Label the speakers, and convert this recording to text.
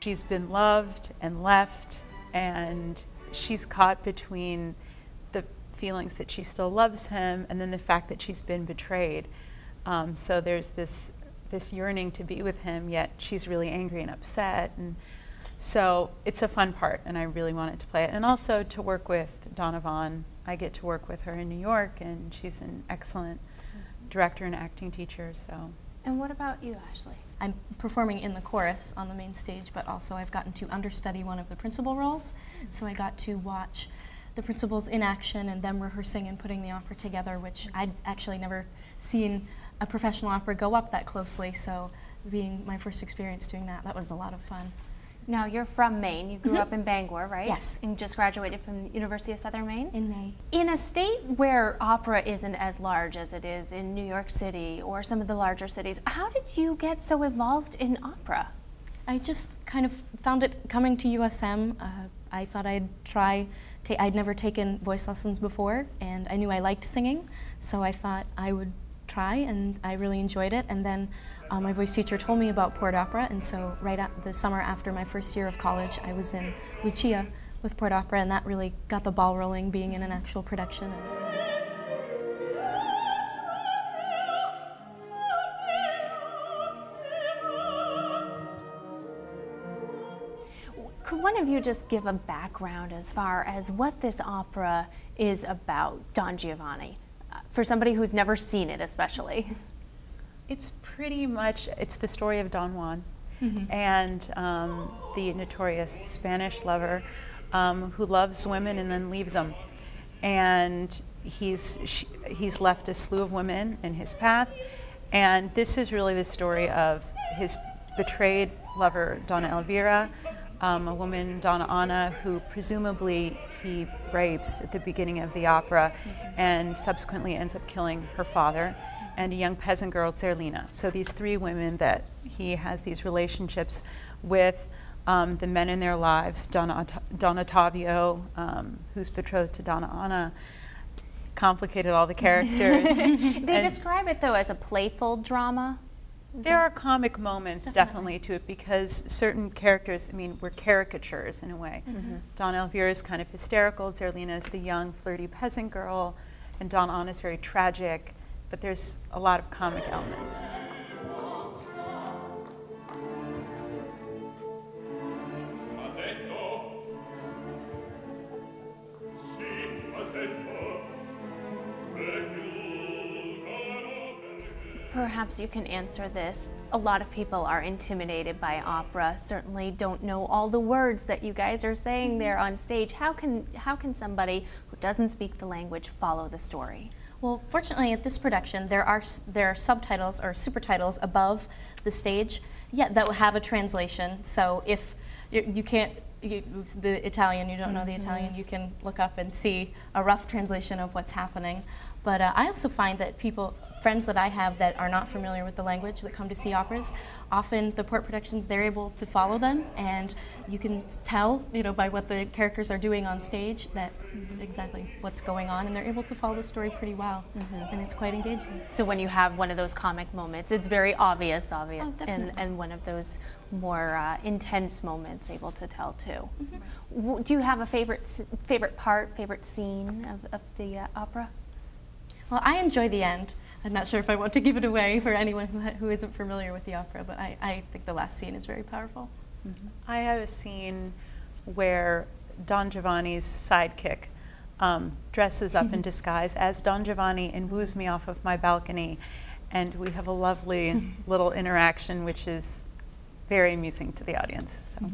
Speaker 1: She's been loved and left, and she's caught between the feelings that she still loves him and then the fact that she's been betrayed. So there's this yearning to be with him, yet she's really angry and upset. And so it's a fun part, and I really wanted to play it. And also to work with Donna Vaughn. I get to work with her in New York, and she's an excellent director and acting teacher. So.
Speaker 2: And what about you, Ashley?
Speaker 3: I'm performing in the chorus on the main stage, but also I've gotten to understudy one of the principal roles. So I got to watch the principals in action and them rehearsing and putting the opera together, which I'd actually never seen a professional opera go up that closely. So being my first experience doing that, that was a lot of fun.
Speaker 2: Now, you're from Maine. You grew up in Bangor, right?
Speaker 3: Yes.
Speaker 2: And just graduated from University of Southern Maine?
Speaker 3: In May.
Speaker 2: In a state where opera isn't as large as it is in New York City or some of the larger cities, how did you get so involved in opera?
Speaker 3: I just kind of found it coming to USM. I thought I'd try. I'd never taken voice lessons before, and I knew I liked singing, so I thought I would try, and I really enjoyed it. And then my voice teacher told me about PortOpera, and so right at the summer after my first year of college, I was in Lucia with PortOpera, and that really got the ball rolling, being in an actual production.
Speaker 2: Could one of you just give a background as far as what this opera is about, Don Giovanni, for somebody who's never seen it especially?
Speaker 1: It's pretty much, it's the story of Don Juan and the notorious Spanish lover who loves women and then leaves them. And he's left a slew of women in his path. And this is really the story of his betrayed lover, Donna Elvira, a woman, Donna Anna, who presumably he rapes at the beginning of the opera and subsequently ends up killing her father, and a young peasant girl, Zerlina. So these three women that he has these relationships with, the men in their lives, Don Ottavio, who's betrothed to Donna Anna, complicated all the characters.
Speaker 2: They describe it, though, as a playful drama.
Speaker 1: There are comic moments definitely to it, because certain characters, I mean, were caricatures in a way. Donna Elvira is kind of hysterical, Zerlina is the young, flirty peasant girl, and Donna Anna is very tragic, but there's a lot of comic elements.
Speaker 2: Perhaps you can answer this. A lot of people are intimidated by opera, certainly don't know all the words that you guys are saying there on stage. How can somebody who doesn't speak the language follow the story?
Speaker 3: Well, fortunately at this production there are subtitles or supertitles above the stage, that will have a translation. So if you can't, the Italian, you don't know the Italian, you can look up and see a rough translation of what's happening. But I also find that friends that I have that are not familiar with the language that come to see operas, often the Port productions, they're able to follow them, and you can tell, by what the characters are doing on stage, that exactly what's going on, and they're able to follow the story pretty well, and it's quite engaging.
Speaker 2: So when you have one of those comic moments, it's very obvious,
Speaker 3: Oh,
Speaker 2: and one of those more intense moments able to tell too. Do you have a favorite part, favorite scene of the opera?
Speaker 3: Well, I enjoy the end. I'm not sure if I want to give it away for anyone who isn't familiar with the opera, but I think the last scene is very powerful.
Speaker 1: I have a scene where Don Giovanni's sidekick dresses up in disguise as Don Giovanni and woos me off of my balcony, and we have a lovely little interaction which is very amusing to the audience. So.